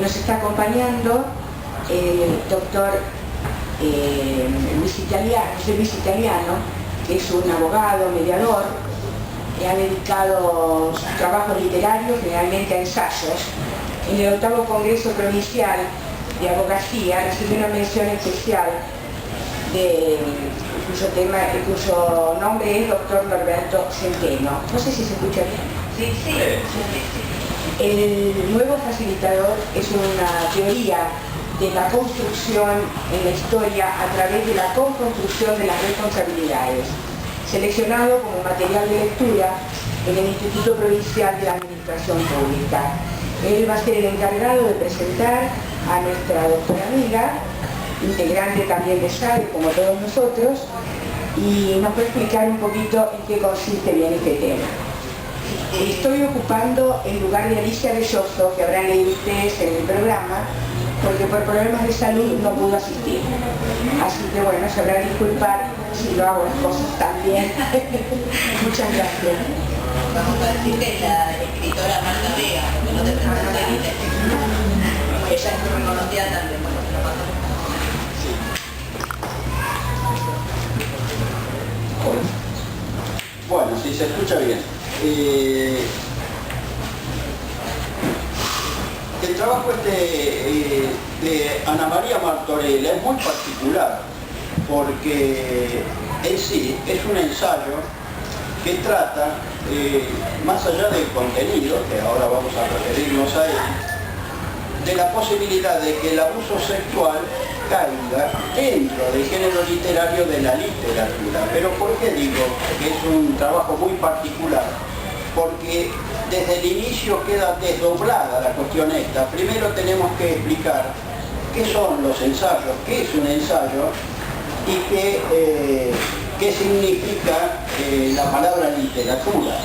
nos está acompañando el doctor Luis Italiano, que es un abogado, mediador, que ha dedicado sus trabajos literarios generalmente a ensayos. En el 8º Congreso Provincial de Abogacía recibió una mención especial cuyo nombre es doctor Norberto Centeno. No sé si se escucha bien. Sí. El nuevo facilitador es una teoría de la construcción en la historia a través de la construcción de las responsabilidades, seleccionado como material de lectura en el Instituto Provincial de la Administración Pública. Él va a ser el encargado de presentar a nuestra doctora amiga, integrante también de SADE, como todos nosotros, y nos va a explicar un poquito en qué consiste bien este tema. Estoy ocupando el lugar de Alicia Belloso, que habrán leído ustedes en el programa, porque por problemas de salud no pudo asistir. Así que bueno, se habrá de disculpar si lo hago las cosas tan bien. Muchas gracias. Vamos a decir que es la escritora Marta Vega, porque no te presentaste. Ella es muy reconocida también, bueno, te lo paso. Bueno, si se escucha bien. El trabajo de Ana María Martorell es muy particular porque en sí es un ensayo que trata, más allá del contenido, que ahora vamos a referirnos a él, de la posibilidad de que el abuso sexual caiga dentro del género literario de la literatura. Pero ¿por qué digo que es un trabajo muy particular? Porque desde el inicio queda desdoblada la cuestión esta. Primero tenemos que explicar qué son los ensayos, qué es un ensayo y qué significa la palabra literatura,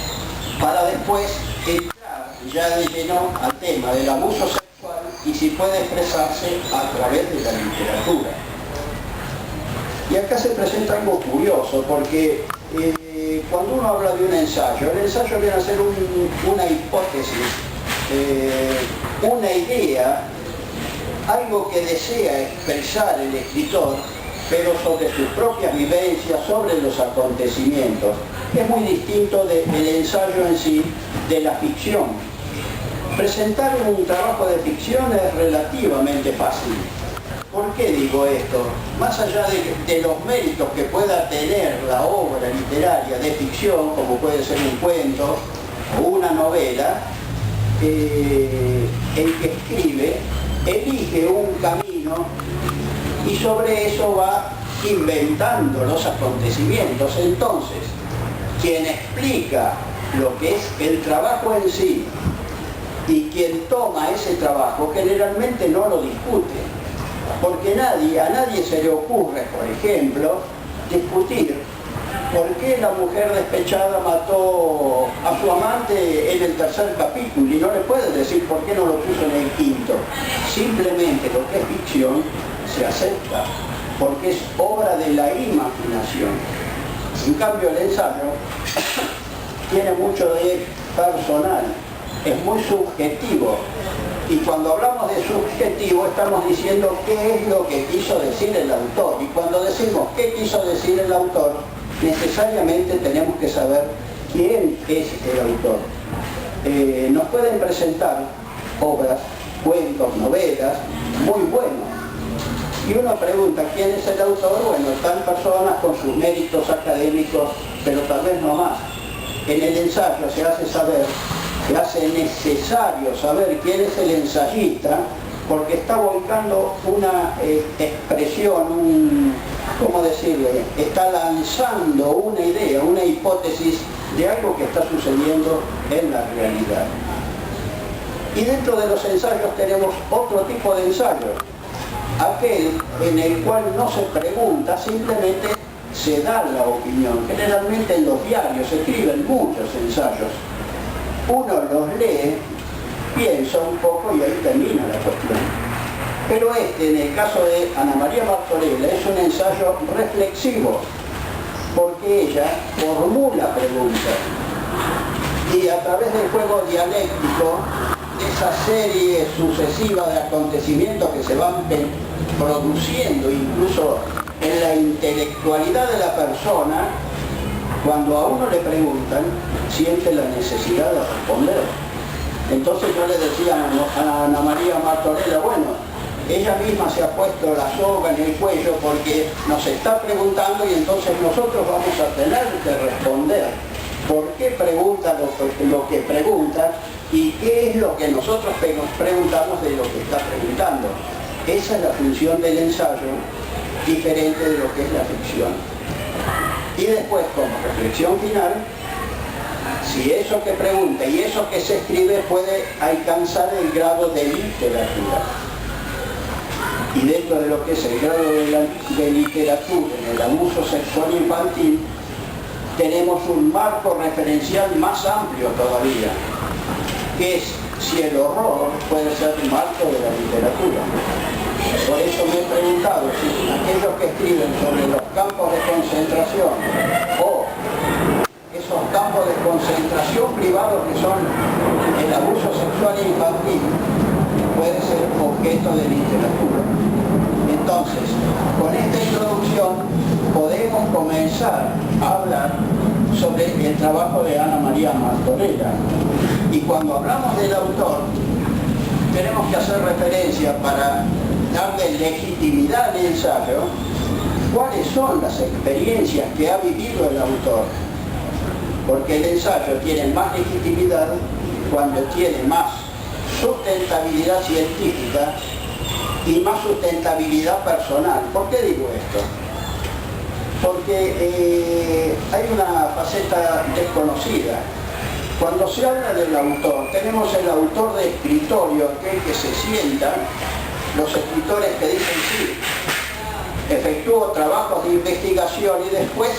para después entrar ya de lleno al tema del abuso sexual y si puede expresarse a través de la literatura. Y acá se presenta algo curioso, porque cuando uno habla de un ensayo, el ensayo viene a ser una hipótesis, una idea, algo que desea expresar el escritor, pero sobre sus propias vivencias, sobre los acontecimientos. Es muy distinto del ensayo en sí, de la ficción. Presentar un trabajo de ficción es relativamente fácil. ¿Por qué digo esto? Más allá de los méritos que pueda tener la obra literaria de ficción, como puede ser un cuento o una novela, el que escribe elige un camino y sobre eso va inventando los acontecimientos. Entonces, quien explica lo que es el trabajo en sí y quien toma ese trabajo generalmente no lo discute, porque a nadie se le ocurre, por ejemplo, discutir por qué la mujer despechada mató a su amante en el 3er capítulo y no le puede decir por qué no lo puso en el 5º. Simplemente lo que es ficción se acepta porque es obra de la imaginación. En cambio el ensayo tiene mucho de personal, es muy subjetivo. Y cuando hablamos de subjetivo estamos diciendo qué es lo que quiso decir el autor. Y cuando decimos qué quiso decir el autor, necesariamente tenemos que saber quién es el autor. Nos pueden presentar obras, cuentos, novelas, muy buenos. Y uno pregunta quién es el autor. Bueno, están personas con sus méritos académicos, pero tal vez no más. En el ensayo se hace necesario saber quién es el ensayista, porque está volcando una expresión, ¿cómo decirle? Está lanzando una idea, una hipótesis de algo que está sucediendo en la realidad. Y dentro de los ensayos tenemos otro tipo de ensayo, aquel en el cual no se pregunta, simplemente se da la opinión. Generalmente en los diarios se escriben muchos ensayos. Uno los lee, piensa un poco y ahí termina la cuestión. Pero en el caso de Ana María Martorell, es un ensayo reflexivo, porque ella formula preguntas y a través del juego dialéctico esa serie sucesiva de acontecimientos que se van produciendo incluso en la intelectualidad de la persona, cuando a uno le preguntan, siente la necesidad de responder. Entonces yo le decía a Ana María Martorella, bueno, ella misma se ha puesto la soga en el cuello porque nos está preguntando y entonces nosotros vamos a tener que responder. ¿Por qué pregunta lo que pregunta y qué es lo que nosotros nos preguntamos de lo que está preguntando? Esa es la función del ensayo, diferente de lo que es la ficción. Y después, como reflexión final, si eso que pregunta y eso que se escribe puede alcanzar el grado de literatura. Y dentro de lo que es el grado de literatura en el abuso sexual infantil, tenemos un marco referencial más amplio todavía, que es si el horror puede ser un marco de la literatura. Por eso me he preguntado si aquellos que escriben sobre los campos de concentración o esos campos de concentración privados que son el abuso sexual infantil puede ser objeto de literatura. Entonces, con esta introducción podemos comenzar a hablar sobre el trabajo de Ana María Martorella. Y cuando hablamos del autor, tenemos que hacer referencia para darle legitimidad al ensayo, cuáles son las experiencias que ha vivido el autor. Porque el ensayo tiene más legitimidad cuando tiene más sustentabilidad científica y más sustentabilidad personal. ¿Por qué digo esto? Porque hay una faceta desconocida. Cuando se habla del autor, tenemos el autor de escritorio, aquel que se sienta, los escritores que dicen sí, efectúo trabajos de investigación y después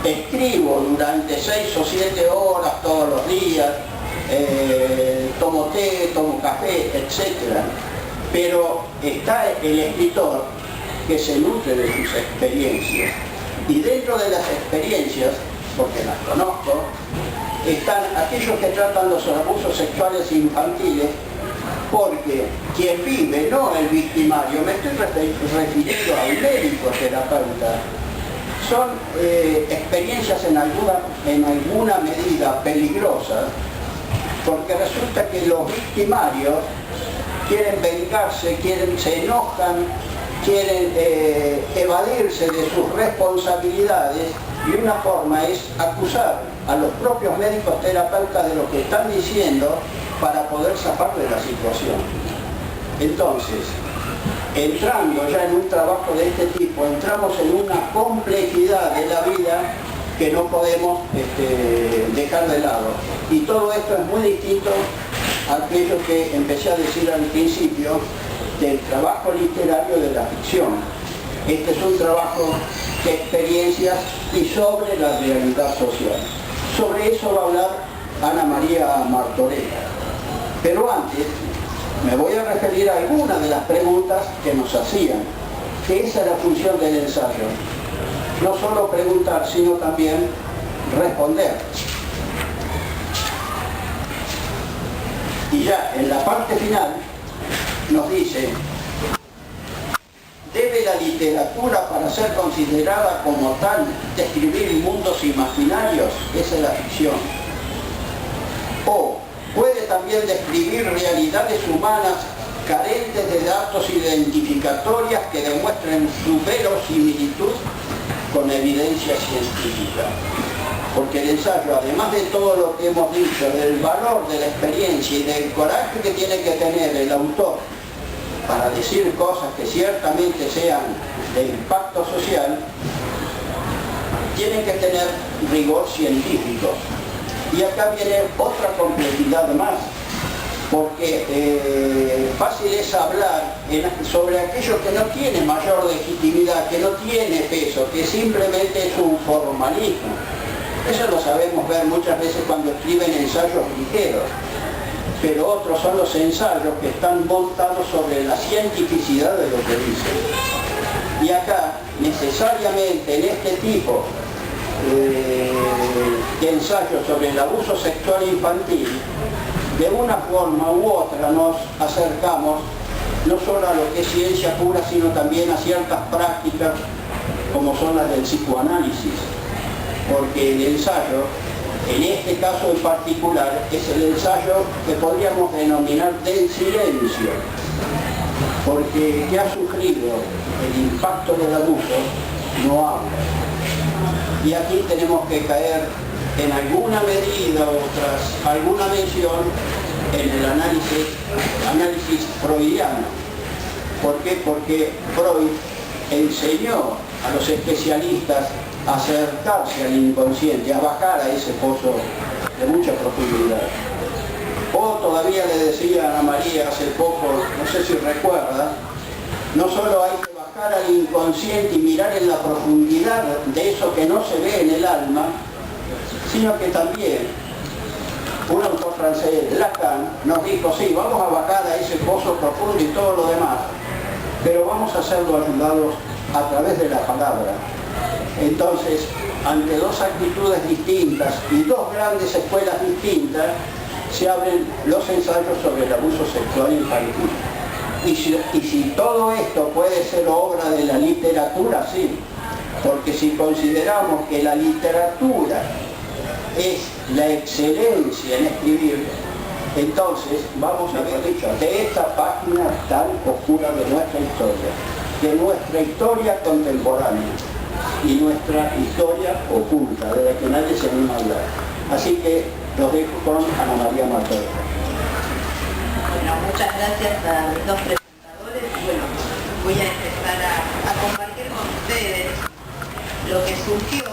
escribo durante 6 o 7 horas todos los días, tomo té, tomo café, etc. Pero está el escritor que se nutre de sus experiencias. Y dentro de las experiencias, porque las conozco, están aquellos que tratan los abusos sexuales infantiles, porque quien vive, no el victimario, me estoy refiriendo al médico terapeuta, son experiencias en alguna medida peligrosas, porque resulta que los victimarios quieren vengarse, se enojan, quieren evadirse de sus responsabilidades, y una forma es acusar a los propios médicos terapeutas de lo que están diciendo para poder zafar de la situación. Entonces, entrando ya en un trabajo de este tipo, entramos en una complejidad de la vida que no podemos dejar de lado. Y todo esto es muy distinto a aquello que empecé a decir al principio del trabajo literario de la ficción. Este es un trabajo de experiencias y sobre la realidad social. Sobre eso va a hablar Ana María Martorella. Pero antes me voy a referir a algunas de las preguntas que nos hacían, que esa es la función del ensayo. No solo preguntar, sino también responder. Y ya en la parte final nos dice: ¿debe la literatura, para ser considerada como tal, describir mundos imaginarios? Esa es la ficción. ¿O puede también describir realidades humanas carentes de datos identificatorias que demuestren su verosimilitud con evidencia científica? Porque el ensayo, además de todo lo que hemos dicho, del valor de la experiencia y del coraje que tiene que tener el autor para decir cosas que ciertamente sean de impacto social, tienen que tener rigor científico. Y acá viene otra complejidad más, porque fácil es hablar sobre aquello que no tiene mayor legitimidad, que no tiene peso, que simplemente es un formalismo. Eso lo sabemos ver muchas veces cuando escriben ensayos ligeros. Pero otros son los ensayos que están montados sobre la cientificidad de lo que dicen. Y acá, necesariamente en este tipo de ensayos sobre el abuso sexual infantil, de una forma u otra nos acercamos no solo a lo que es ciencia pura, sino también a ciertas prácticas como son las del psicoanálisis, porque el ensayo, en este caso en particular, es el ensayo que podríamos denominar del silencio, porque el que ha sufrido el impacto del abuso no habla. Y aquí tenemos que caer en alguna medida o tras alguna mención en el análisis freudiano. ¿Por qué? Porque Freud enseñó a los especialistas a acercarse al inconsciente, a bajar a ese pozo de mucha profundidad. O todavía le decía a Ana María hace poco, no sé si recuerda, no solo hay que bajar al inconsciente y mirar en la profundidad de eso que no se ve en el alma, sino que también un autor francés, Lacan, nos dijo, sí, vamos a bajar a ese pozo profundo y todo lo demás, pero vamos a hacerlo ayudados a través de la palabra. Entonces, ante dos actitudes distintas y dos grandes escuelas distintas, se abren los ensayos sobre el abuso sexual infantil. Y si todo esto puede ser obra de la literatura, sí, porque si consideramos que la literatura es la excelencia en escribir, entonces vamos a ver dicho de esta página tan oscura de nuestra historia contemporánea y nuestra historia oculta, de la que nadie se anima a hablar. Así que los dejo con Ana María Martorell. Bueno, muchas gracias a los dos presentadores. Bueno, voy a empezar a compartir con ustedes lo que surgió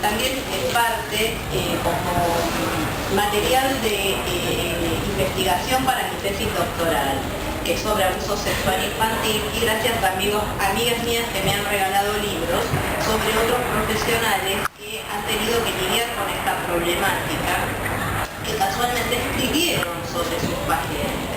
también en parte como material de investigación para mi tesis doctoral, que es sobre abuso sexual infantil, y gracias a amigas mías que me han regalado libros sobre otros profesionales que han tenido que lidiar con esta problemática, que casualmente escribieron sobre sus pacientes.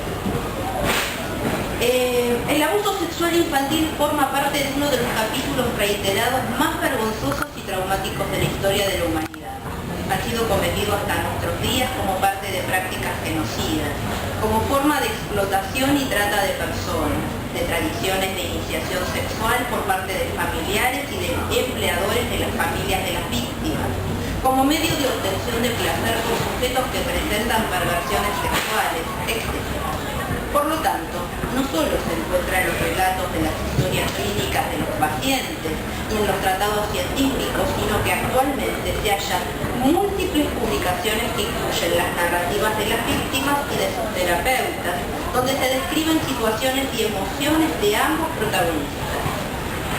El abuso sexual infantil forma parte de uno de los capítulos reiterados más vergonzosos y traumáticos de la historia de la humanidad. Ha sido cometido hasta nuestros días como parte de prácticas genocidas, como forma de explotación y trata de personas, de tradiciones de iniciación sexual por parte de familiares y de empleadores de las familias de las víctimas, como medio de obtención de placer con sujetos que presentan perversiones sexuales, etc. Por lo tanto, no solo se encuentran los relatos de las historias clínicas de los pacientes y en los tratados científicos, sino que actualmente se hallan múltiples publicaciones que incluyen las narrativas de las víctimas y de sus terapeutas, donde se describen situaciones y emociones de ambos protagonistas.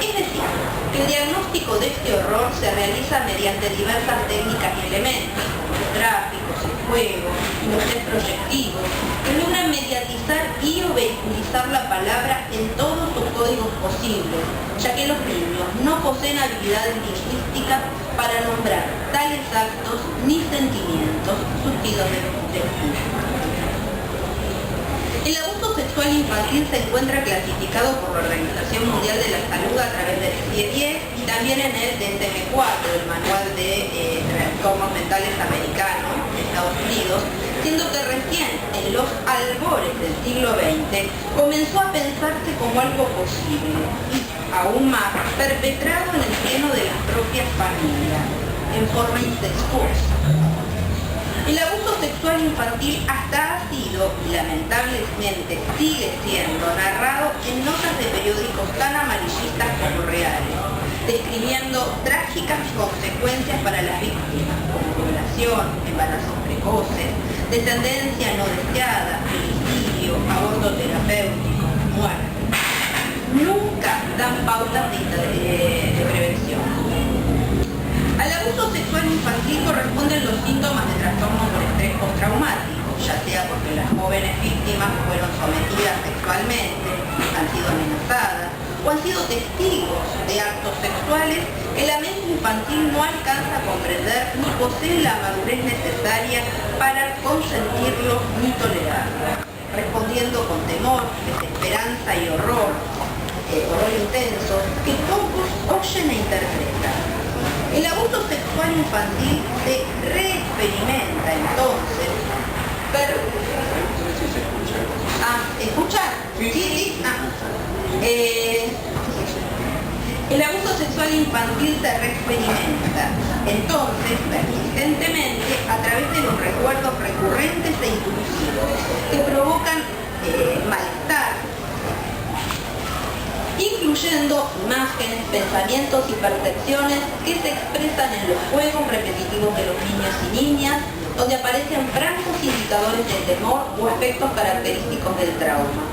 Es decir, el diagnóstico de este horror se realiza mediante diversas técnicas y elementos, como los gráficos, el juego y los test proyectivos, que logran mediatizar y o vehiculizar la palabra en todos sus códigos posibles, ya que los niños no poseen habilidades lingüísticas para nombrar tales actos ni sentimientos surgidos de espíritu. El abuso sexual infantil se encuentra clasificado por la Organización Mundial de la Salud a través del CIE-10 y también en el DSM-4, el Manual de Trastornos Mentales Americanos de Estados Unidos, siendo que recién en los albores del siglo XX comenzó a pensarse como algo posible y, aún más, perpetrado en el seno de las propias familias, en forma incestuosa. El abuso sexual infantil hasta ha sido, y lamentablemente sigue siendo, narrado en notas de periódicos tan amarillistas como reales, describiendo trágicas consecuencias para las víctimas, como violación, embarazos precoces, descendencia no deseada, suicidio, aborto terapéutico, muerte. Nunca dan pautas de prevención. Al abuso sexual infantil corresponden los síntomas de trastorno por estrés postraumático, ya sea porque las jóvenes víctimas fueron sometidas sexualmente, han sido amenazadas o han sido testigos de actos sexuales que la mente infantil no alcanza a comprender ni posee la madurez necesaria para consentirlos ni tolerarlos, respondiendo con temor, desesperanza y horror intenso que pocos oyen e interpretan. El abuso sexual infantil se reexperimenta entonces Pero... ¿escuchan? Sí. El abuso sexual infantil se reexperimenta, entonces, persistentemente, a través de los recuerdos recurrentes e intrusivos, que provocan malestar, incluyendo imágenes, pensamientos y percepciones que se expresan en los juegos repetitivos de los niños y niñas, donde aparecen francos indicadores de temor o aspectos característicos del trauma.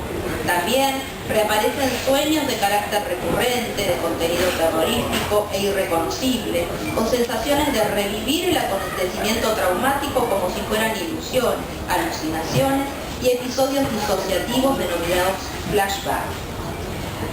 También reaparecen sueños de carácter recurrente, de contenido terrorífico e irreconocible, con sensaciones de revivir el acontecimiento traumático como si fueran ilusiones, alucinaciones y episodios disociativos denominados flashbacks.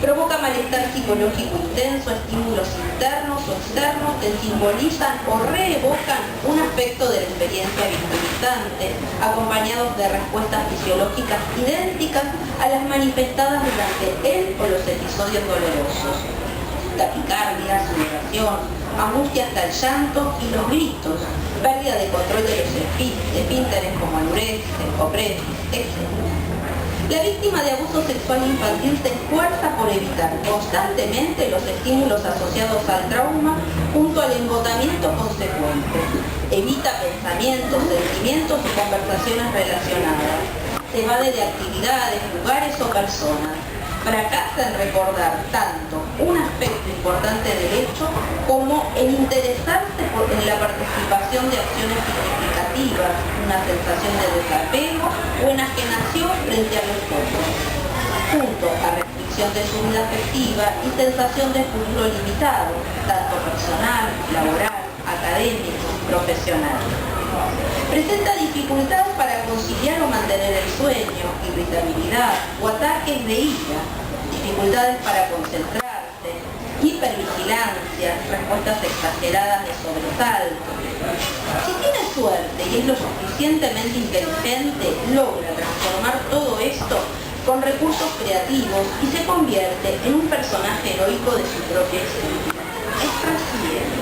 Provoca malestar psicológico intenso, estímulos internos o externos que simbolizan o reevocan un aspecto de la experiencia victimizante, acompañados de respuestas fisiológicas idénticas a las manifestadas durante el o los episodios dolorosos. Taquicardia, sudoración, angustia hasta el llanto y los gritos, pérdida de control de los esfínteres como anuresis, encopresis, etc. La víctima de abuso sexual infantil se esfuerza por evitar constantemente los estímulos asociados al trauma junto al embotamiento consecuente. Evita pensamientos, sentimientos y conversaciones relacionadas. Se evade de actividades, lugares o personas. Fracasa en recordar tanto un aspecto importante del hecho como en interesarse en la participación de acciones significativas, una sensación de desapego o enajenación frente a los otros, junto a restricción de su vida afectiva y sensación de futuro limitado, tanto personal, laboral, académico, profesional. Presenta dificultades para conciliar o mantener el sueño, irritabilidad o ataques de ira, dificultades para concentrarse, hipervigilancia, respuestas exageradas de sobresalto. Si tiene suerte y es lo suficientemente inteligente, logra transformar todo esto con recursos creativos y se convierte en un personaje heroico de su propia historia. Es resiliente.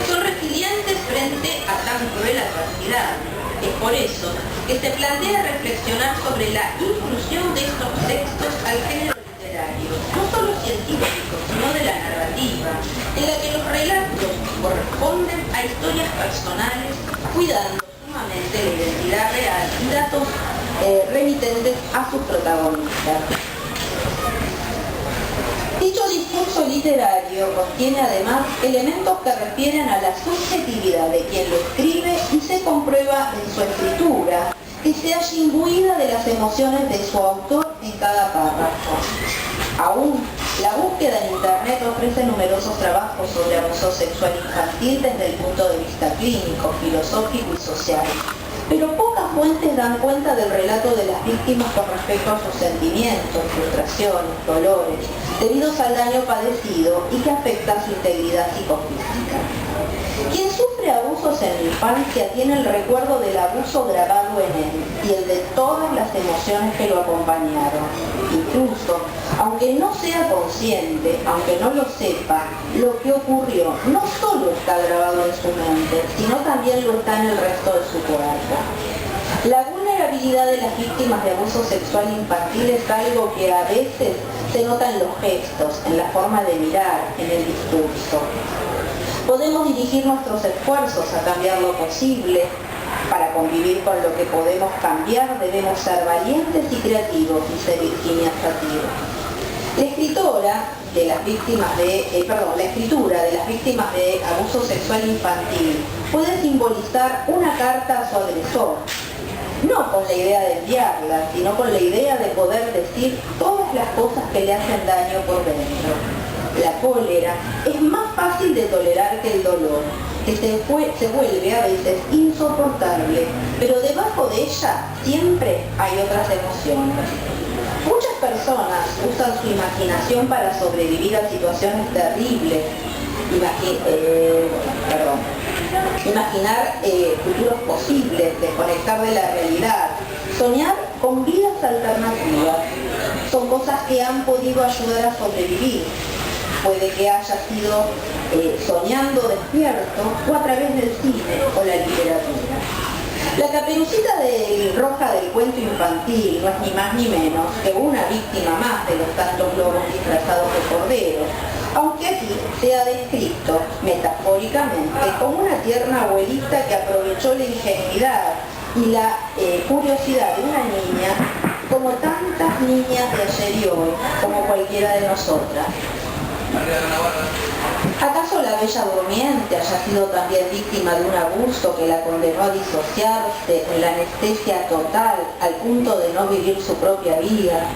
Son resilientes frente a tan cruel adversidad. Es por eso que se plantea reflexionar sobre la inclusión de estos textos al género literario, no solo científico, sino de la narrativa, en la que los relatos corresponden a historias personales, cuidando sumamente la identidad real y datos remitentes a sus protagonistas. Dicho discurso literario contiene además elementos que refieren a la subjetividad de quien lo escribe y se comprueba en su escritura, que se halla imbuida de las emociones de su autor en cada párrafo. Aún, la búsqueda en Internet ofrece numerosos trabajos sobre abuso sexual infantil desde el punto de vista clínico, filosófico y social. Pero pocas fuentes dan cuenta del relato de las víctimas con respecto a sus sentimientos, frustraciones, dolores, debidos al daño padecido y que afecta su integridad psicofísica. Quien sufre abusos en la infancia tiene el recuerdo del abuso grabado en él y el de todas las emociones que lo acompañaron. Incluso, aunque no sea consciente, aunque no lo sepa, lo que ocurrió no solo está grabado en su mente, sino también lo está en el resto de su cuerpo. La vulnerabilidad de las víctimas de abuso sexual infantil es algo que a veces se nota en los gestos, en la forma de mirar, en el discurso. Podemos dirigir nuestros esfuerzos a cambiar lo posible. Para convivir con lo que podemos cambiar debemos ser valientes y creativos, dice Virginia Satir. La escritura de las víctimas de abuso sexual infantil puede simbolizar una carta a su agresor, no con la idea de enviarla, sino con la idea de poder decir todas las cosas que le hacen daño por dentro. La cólera es más fácil de tolerar que el dolor, que se vuelve a veces insoportable, pero debajo de ella siempre hay otras emociones. Muchas personas usan su imaginación para sobrevivir a situaciones terribles. Imaginar futuros posibles, desconectar de la realidad, soñar con vidas alternativas. Son cosas que han podido ayudar a sobrevivir. Puede que haya sido soñando despierto o a través del cine o la literatura. La Caperucita Roja del cuento infantil no es ni más ni menos que una víctima más de los tantos lobos disfrazados de corderos, aunque aquí sea descrito metafóricamente como una tierna abuelita que aprovechó la ingenuidad y la curiosidad de una niña, como tantas niñas de ayer y hoy, como cualquiera de nosotras. ¿Acaso la bella durmiente haya sido también víctima de un abuso que la condenó a disociarse en la anestesia total al punto de no vivir su propia vida?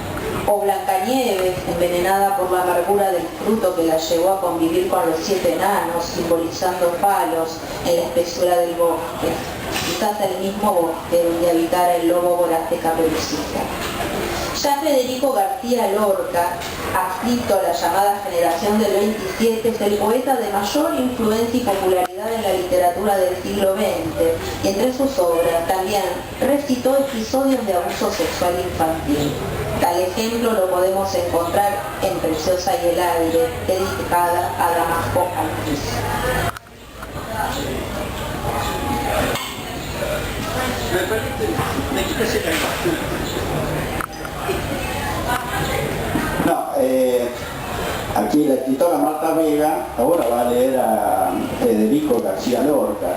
¿O Blancanieves, envenenada por la amargura del fruto que la llevó a convivir con los 7 enanos, simbolizando palos en la espesura del bosque? Quizás el mismo bosque donde habitara el lobo voraz de Caperucita. Ya Federico García Lorca, adscrito a la llamada generación del 27, es el poeta de mayor influencia y popularidad en la literatura del siglo XX, y entre sus obras también recitó episodios de abuso sexual infantil. Tal ejemplo lo podemos encontrar en Preciosa y el aire, dedicada a Damasco Alquiza. No, aquí la escritora Marta Vega ahora va a leer a Federico García Lorca,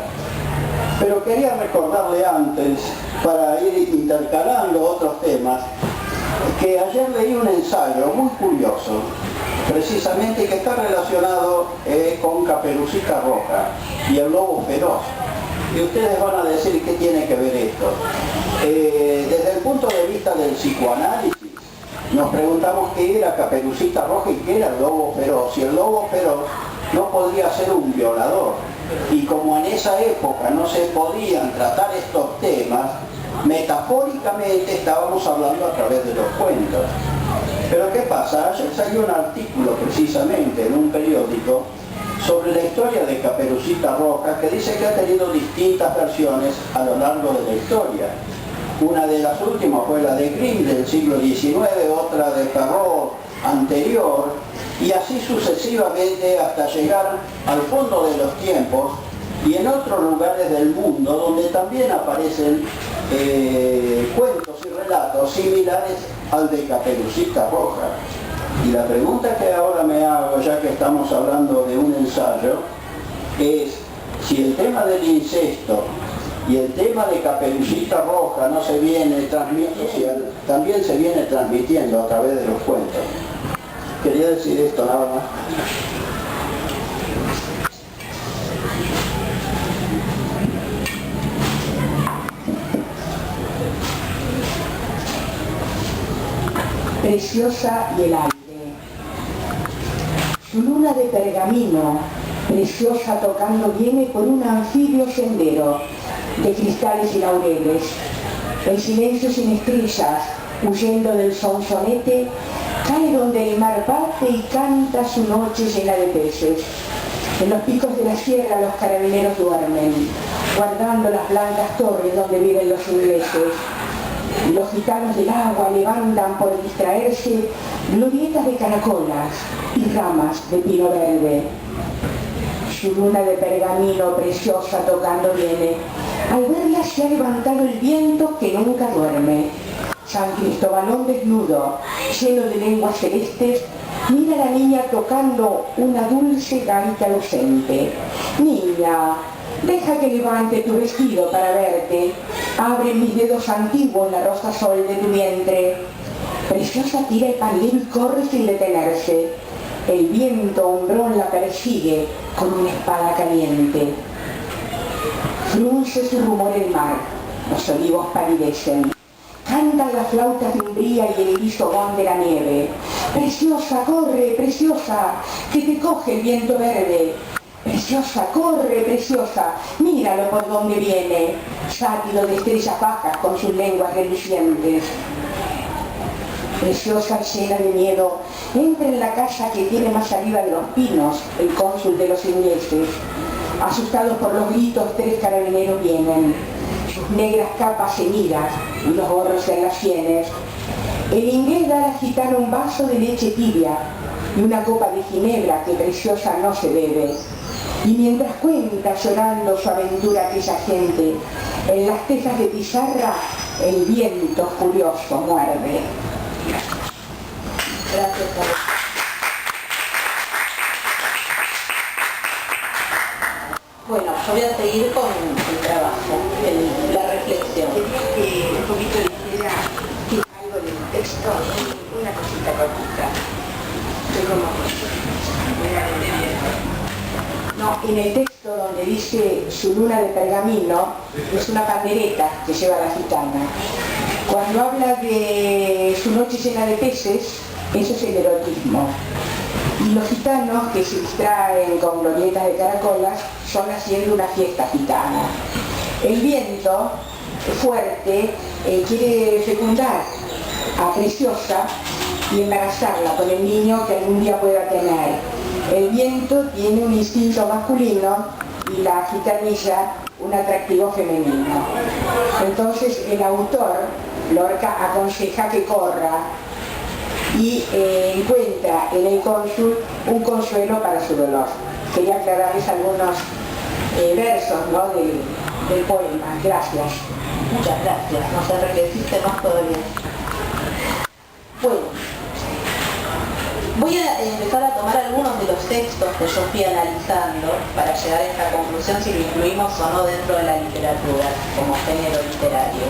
pero quería recordarle antes, para ir intercalando otros temas, que ayer leí un ensayo muy curioso, precisamente que está relacionado con Caperucita Roja y el lobo feroz. Y ustedes van a decir qué tiene que ver esto. Desde el punto de vista del psicoanálisis, nos preguntamos qué era Caperucita Roja y qué era el lobo feroz. Y el lobo feroz no podría ser un violador. Y como en esa época no se podían tratar estos temas, metafóricamente estábamos hablando a través de los cuentos. Pero ¿qué pasa? Ayer salió un artículo precisamente en un periódico sobre la historia de Caperucita Roja, que dice que ha tenido distintas versiones a lo largo de la historia. Una de las últimas fue la de Grimm del siglo XIX, otra de Perrault anterior, y así sucesivamente hasta llegar al fondo de los tiempos y en otros lugares del mundo donde también aparecen cuentos y relatos similares al de Caperucita Roja. Y la pregunta que ahora me hago, ya que estamos hablando de un ensayo, es si el tema del incesto y el tema de Caperucita Roja no se viene transmitiendo, también se viene transmitiendo a través de los cuentos. Quería decir esto nada más. Preciosa y el aire. Su luna de pergamino, preciosa tocando, viene por un anfibio sendero de cristales y laureles. El silencio sin estrellas, huyendo del sonsonete, cae donde el mar bate y canta su noche llena de peces. En los picos de la sierra los carabineros duermen, guardando las blancas torres donde viven los ingleses. Los gitanos del agua levantan por distraerse glorietas de caracolas y ramas de pino verde. Su luna de pergamino preciosa tocando viene. Al verla se ha levantado el viento que nunca duerme. San Cristobalón desnudo, lleno de lenguas celestes, mira a la niña tocando una dulce gaita ausente. Niña, deja que levante tu vestido para verte. Abre mis dedos antiguos la rosa sol de tu vientre. Preciosa tira el pandero y corre sin detenerse. El viento hombrón la persigue con una espada caliente. Frunce su rumor el mar, los olivos palidecen. Cantan las flautas de Umbría y el lisogón de la nieve. Preciosa, corre, preciosa, que te coge el viento verde. Preciosa, corre, preciosa, míralo por donde viene. Sátiro de estrellas bajas con sus lenguas relucientes. Preciosa y llena de miedo, entra en la casa que tiene más arriba de los pinos, el cónsul de los ingleses. Asustados por los gritos, 3 carabineros vienen. Sus negras capas ceñidas y los gorros en las sienes. El inglés da a la gitana un vaso de leche tibia y una copa de ginebra que Preciosa no se bebe. Y mientras cuenta llorando su aventura aquella gente, En las tejas de pizarra el viento furioso muerde. Gracias a vos. Bueno, yo voy a seguir con el trabajo, la reflexión. Un poquito dijera algo del texto, una cosita cortita. Estoy como... No, en el texto donde dice su luna de pergamino, es una pandereta que lleva la gitana. Cuando habla de su noche llena de peces, eso es el erotismo. Y los gitanos que se distraen con glorietas de caracolas son haciendo una fiesta gitana. El viento fuerte quiere fecundar a Preciosa y embarazarla con el niño que algún día pueda tener. El viento tiene un instinto masculino y la gitanilla un atractivo femenino. Entonces el autor, Lorca, aconseja que corra y encuentra en el cónsul un consuelo para su dolor. Quería aclararles algunos versos, ¿no?, del poema. Gracias. Muchas gracias, nos enriqueciste más todavía. Bueno, voy a empezar a tomar algunos de los textos que yo fui analizando para llegar a esta conclusión si lo incluimos o no dentro de la literatura como género literario.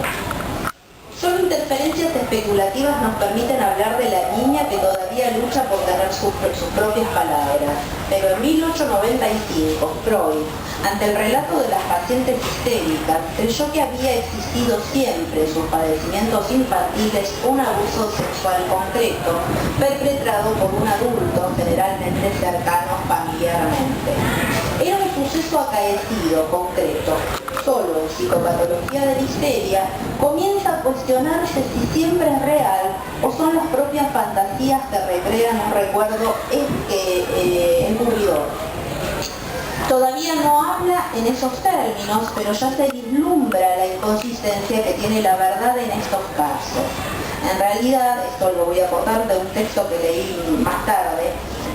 Solo interferencias especulativas nos permiten hablar de la niña que todavía lucha por tener sus propias palabras. Pero en 1895, Freud, ante el relato de las pacientes histéricas, creyó que había existido siempre en sus padecimientos infantiles un abuso sexual concreto, perpetrado por un adulto generalmente cercano familiarmente. Era un suceso acaecido, concreto. Solo en Psicopatología de la Histeria comienza a cuestionarse si siempre es real o son las propias fantasías que recrean un recuerdo encubridor. Todavía no habla en esos términos, pero ya se vislumbra la inconsistencia que tiene la verdad en estos casos. En realidad, esto lo voy a aportar de un texto que leí más tarde,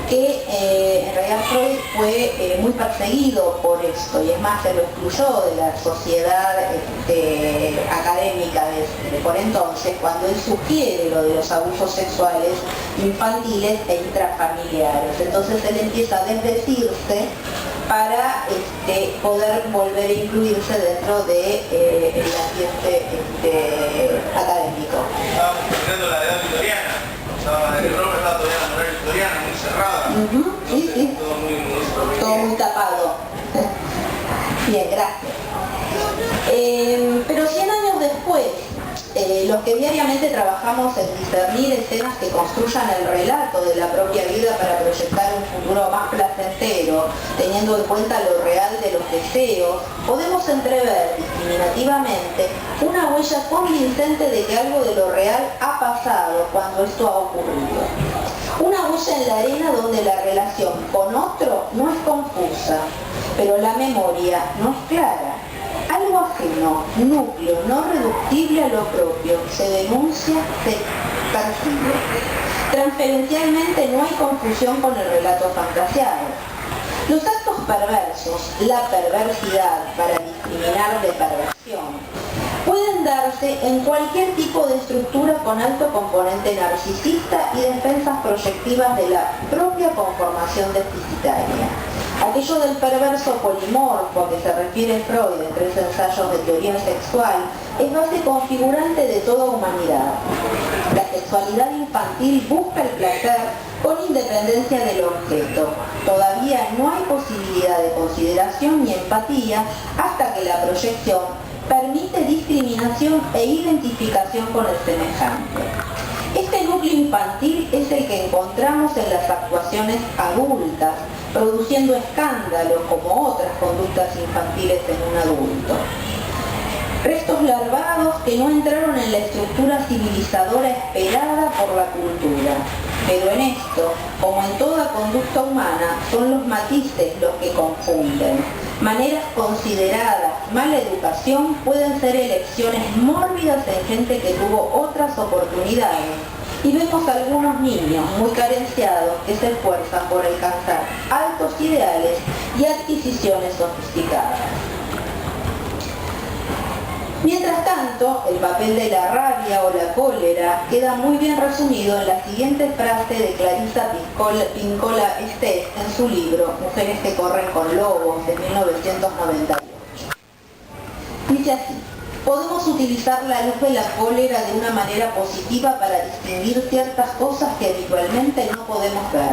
que en realidad Freud fue muy perseguido por esto, y es más, se lo excluyó de la sociedad académica de por entonces, cuando él sugiere lo de los abusos sexuales infantiles e intrafamiliares. Entonces él empieza a desdecirse para poder volver a incluirse dentro del ambiente académico. Estábamos perdiendo la edad victoriana. Europa estaba todavía en la edad victoriana, muy cerrada. Sí, sí. Todo muy tapado. Bien, gracias. Pero 100 años después, los que diariamente trabajamos en discernir escenas que construyan el relato de la propia vida para proyectar un futuro más placentero, teniendo en cuenta lo real de los deseos, podemos entrever discriminativamente una huella convincente de que algo de lo real ha pasado cuando esto ha ocurrido. Una huella en la arena donde la relación con otro no es confusa, pero la memoria no es clara. Algo ajeno, núcleo, no reductible a lo propio, se denuncia, se percibe. Transferencialmente no hay confusión con el relato fantasiado. Los actos perversos, la perversidad para discriminar de perversión, pueden darse en cualquier tipo de estructura con alto componente narcisista y defensas proyectivas de la propia conformación deficitaria. Aquello del perverso polimorfo a que se refiere Freud en 3 ensayos de teoría sexual es base configurante de toda humanidad. La sexualidad infantil busca el placer con independencia del objeto. Todavía no hay posibilidad de consideración ni empatía hasta que la proyección permite discriminación e identificación con el semejante. Este núcleo infantil es el que encontramos en las actuaciones adultas, produciendo escándalos como otras conductas infantiles en un adulto. Restos larvados que no entraron en la estructura civilizadora esperada por la cultura. Pero en esto, como en toda conducta humana, son los matices los que confunden. Maneras consideradas mala educación pueden ser elecciones mórbidas en gente que tuvo otras oportunidades. Y vemos algunos niños muy carenciados que se esfuerzan por alcanzar altos ideales y adquisiciones sofisticadas. Mientras tanto, el papel de la rabia o la cólera queda muy bien resumido en la siguiente frase de Clarissa Pinkola Estés en su libro Mujeres que corren con lobos, de 1998. Dice así: podemos utilizar la luz de la cólera de una manera positiva para distinguir ciertas cosas que habitualmente no podemos ver.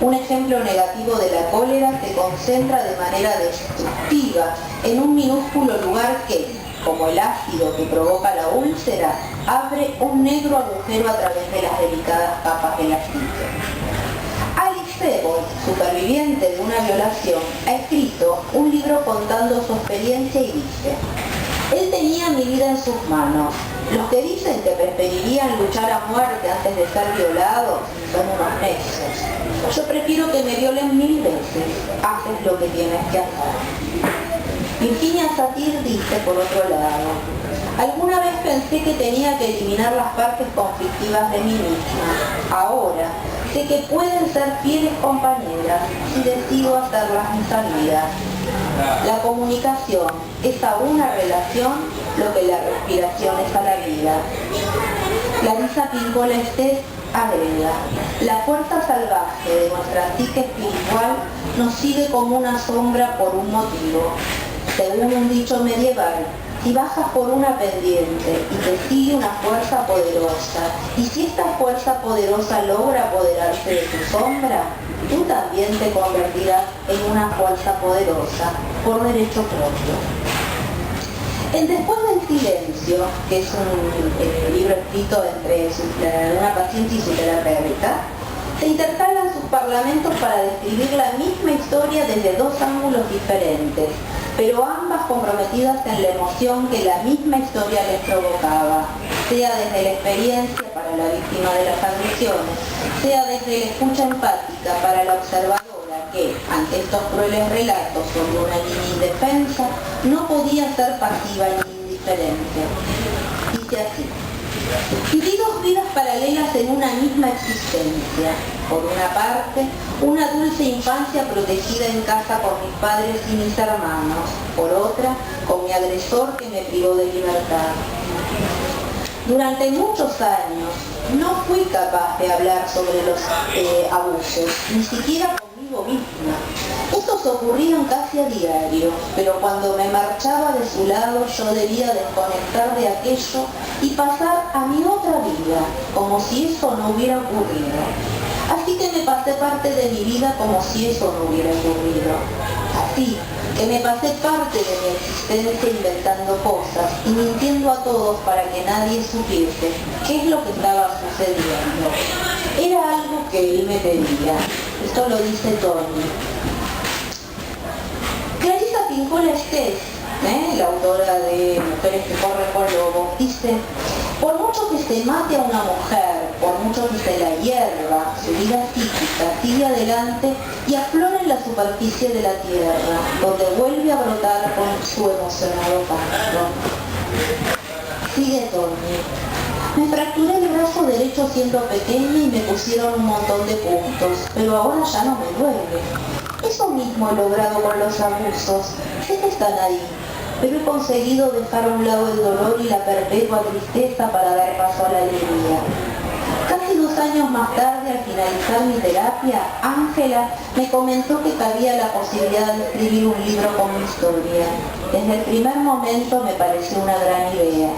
Un ejemplo negativo de la cólera se concentra de manera destructiva en un minúsculo lugar que, como el ácido que provoca la úlcera, abre un negro agujero a través de las delicadas capas de la psique. Alice Sebold, superviviente de una violación, ha escrito un libro contando su experiencia y dice: él tenía mi vida en sus manos. Los que dicen que preferirían luchar a muerte antes de ser violados son unos necios. Yo prefiero que me violen 1000 veces. Haces lo que tienes que hacer. Virginia Satir dice, por otro lado: alguna vez pensé que tenía que eliminar las partes conflictivas de mí misma. Ahora sé que pueden ser fieles compañeras si decido hacerlas mis amigas. La comunicación es a una relación lo que la respiración es a la vida. Clarissa Pinkola Estés agrega: la fuerza salvaje de nuestra psique espiritual nos sigue como una sombra por un motivo. Según un dicho medieval, si bajas por una pendiente y te sigue una fuerza poderosa, y si esta fuerza poderosa logra apoderarse de tu sombra, tú también te convertirás en una fuerza poderosa por derecho propio. En Después del silencio, que es un libro escrito entre una paciente y su terapeuta, se intercalan sus parlamentos para describir la misma historia desde dos ángulos diferentes, pero ambas comprometidas en la emoción que la misma historia les provocaba, sea desde la experiencia para la víctima de las agresiones, sea desde la escucha empática para la observadora que, ante estos crueles relatos sobre una niña indefensa, no podía ser pasiva ni indiferente. Dice así: viví dos vidas paralelas en una misma existencia. Por una parte, una dulce infancia protegida en casa por mis padres y mis hermanos. Por otra, con mi agresor que me privó de libertad. Durante muchos años no fui capaz de hablar sobre los abusos, ni siquiera conmigo misma. Estos ocurrían casi a diario, pero cuando me marchaba de su lado yo debía desconectar de aquello y pasar a mi otra vida, como si eso no hubiera ocurrido. Así que me pasé parte de mi vida como si eso no hubiera ocurrido. Así que me pasé parte de mi existencia inventando cosas y mintiendo a todos para que nadie supiese qué es lo que estaba sucediendo. Era algo que él me pedía. Esto lo dice Tony. Clarissa Pinkola Estés, la autora de Mujeres que corren con lobos, dice: por mucho que se mate a una mujer, por mucho que se la hierva, su vida psíquica sigue adelante y aflora en la superficie de la tierra, donde vuelve a brotar con su emocionado canto. Sigue Tony. Me fracturé el brazo derecho siendo pequeña y me pusieron un montón de puntos, pero ahora ya no me duele. Eso mismo he logrado con los abusos. Sé que están ahí, pero he conseguido dejar a un lado el dolor y la perpetua tristeza para dar paso a la alegría. Casi 2 años más tarde, al finalizar mi terapia, Ángela me comentó que cabía la posibilidad de escribir un libro con mi historia. Desde el primer momento me pareció una gran idea.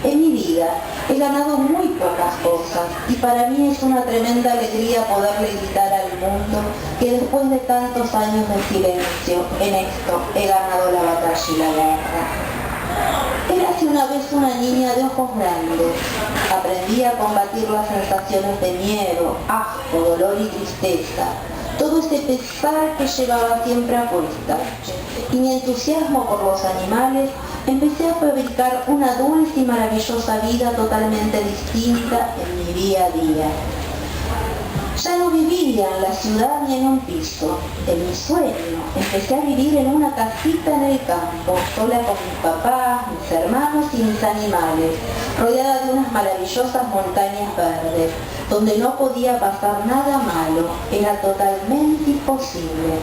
En mi vida he ganado muy pocas cosas y para mí es una tremenda alegría poderle gritar al mundo que después de tantos años de silencio, en esto he ganado la batalla y la guerra. Érase una vez una niña de ojos grandes. Aprendí a combatir las sensaciones de miedo, asco, dolor y tristeza. Todo ese pesar que llevaba siempre a cuestas. Y mi entusiasmo por los animales empecé a fabricar una dulce y maravillosa vida totalmente distinta en mi día a día. Ya no vivía en la ciudad ni en un piso. En mi sueño empecé a vivir en una casita en el campo, sola con mis papás, mis hermanos y mis animales, rodeada de unas maravillosas montañas verdes, donde no podía pasar nada malo, era totalmente imposible.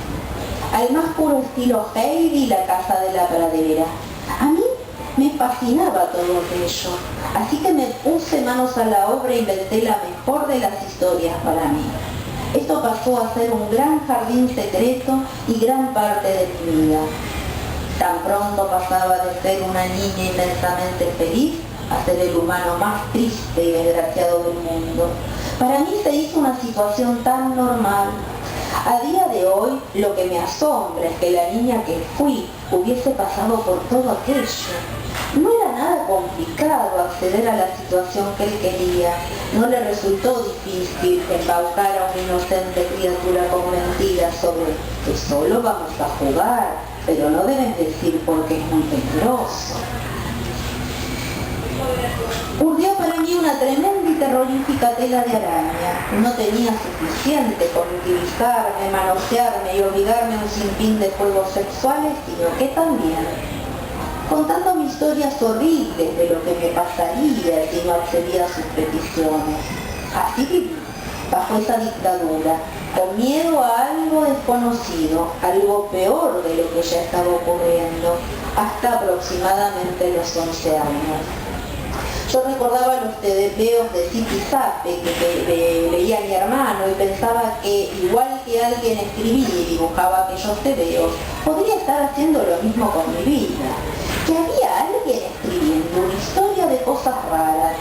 Al más puro estilo Heidi, la casa de la pradera. A mí Me fascinaba todo aquello, así que me puse manos a la obra e inventé la mejor de las historias para mí. Esto pasó a ser un gran jardín secreto y gran parte de mi vida. Tan pronto pasaba de ser una niña inmensamente feliz a ser el humano más triste y desgraciado del mundo. Para mí se hizo una situación tan normal. A día de hoy, lo que me asombra es que la niña que fui hubiese pasado por todo aquello. No era nada complicado acceder a la situación que él quería. No le resultó difícil embaucar a una inocente criatura con mentiras sobre que solo vamos a jugar, pero no deben decir porque es muy peligroso. Urdió para mí una tremenda y terrorífica tela de araña. No tenía suficiente con utilizarme, manosearme y obligarme a un sinfín de juegos sexuales, sino que también, contando historias horribles de lo que me pasaría si no accedía a sus peticiones. Así viví, bajo esa dictadura, con miedo a algo desconocido, algo peor de lo que ya estaba ocurriendo, hasta aproximadamente los 11 años. Yo recordaba los tebeos de Zipizape que leía mi hermano y pensaba que, igual que alguien escribía y dibujaba aquellos tebeos, podría estar haciendo lo mismo con mi vida. Que había alguien escribiendo una historia de cosas raras.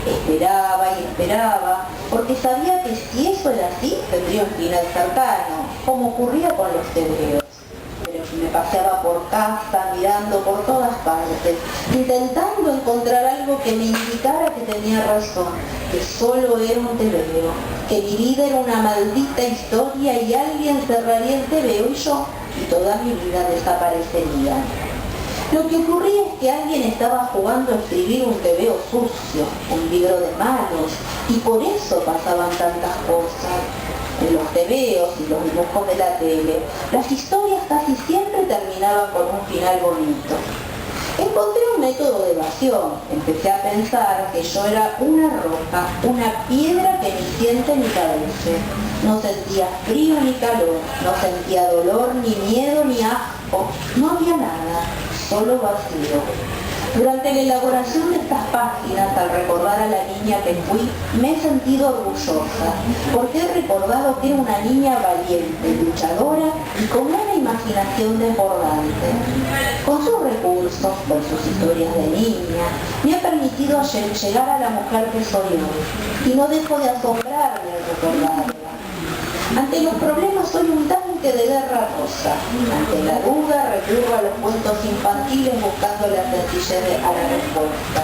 Esperaba y esperaba, porque sabía que si eso era así, tendría un final cercano, como ocurría con los tebeos. Me paseaba por casa, mirando por todas partes, intentando encontrar algo que me indicara que tenía razón, que solo era un tebeo, que mi vida era una maldita historia y alguien cerraría el tebeo y yo, y toda mi vida desaparecería. Lo que ocurría es que alguien estaba jugando a escribir un tebeo sucio, un libro de malos, y por eso pasaban tantas cosas. En los tebeos y los dibujos de la tele, las historias casi siempre terminaban con un final bonito. Encontré un método de evasión. Empecé a pensar que yo era una roca, una piedra que ni siente ni padece. No sentía frío ni calor, no sentía dolor, ni miedo, ni asco. No había nada, solo vacío. Durante la elaboración de estas páginas, al recordar a la niña que fui, me he sentido orgullosa, porque he recordado que era una niña valiente, luchadora y con una imaginación desbordante. Con sus recursos, con sus historias de niña, me ha permitido llegar a la mujer que soy hoy, y no dejo de asombrarme al recordarla. Ante los problemas soy un tanque de guerra rosa. Ante la duda recurro a los cuentos infantiles buscando la sencillez a la respuesta.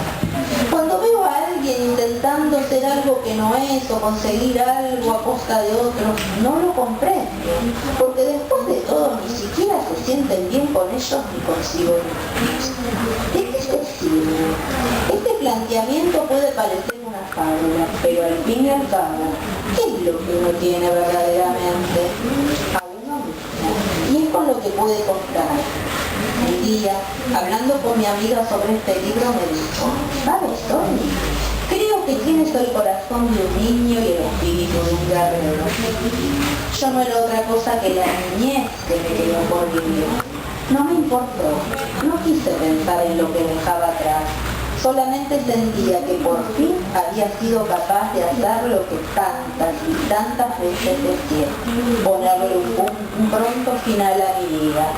Cuando veo a alguien intentando ser algo que no es o conseguir algo a costa de otros, no lo comprendo, porque después de todo ni siquiera se sienten bien con ellos ni consigo mismos. ¿De qué se sirve? Este planteamiento puede parecer una fábula, pero al fin y al cabo, ¿qué es lo que uno tiene verdaderamente? A uno mismo. Y es con lo que puede comprar. Un día, hablando con mi amiga sobre este libro, me dijo: ¿sabes, Tony? Creo que tienes el corazón de un niño y el espíritu de un guerrero. Yo no era otra cosa que la niñez que me quedó por vivir. No me importó, no quise pensar en lo que dejaba atrás. Solamente sentía que por fin había sido capaz de hacer lo que tantas y tantas veces decía, ponerle un pronto final a mi vida.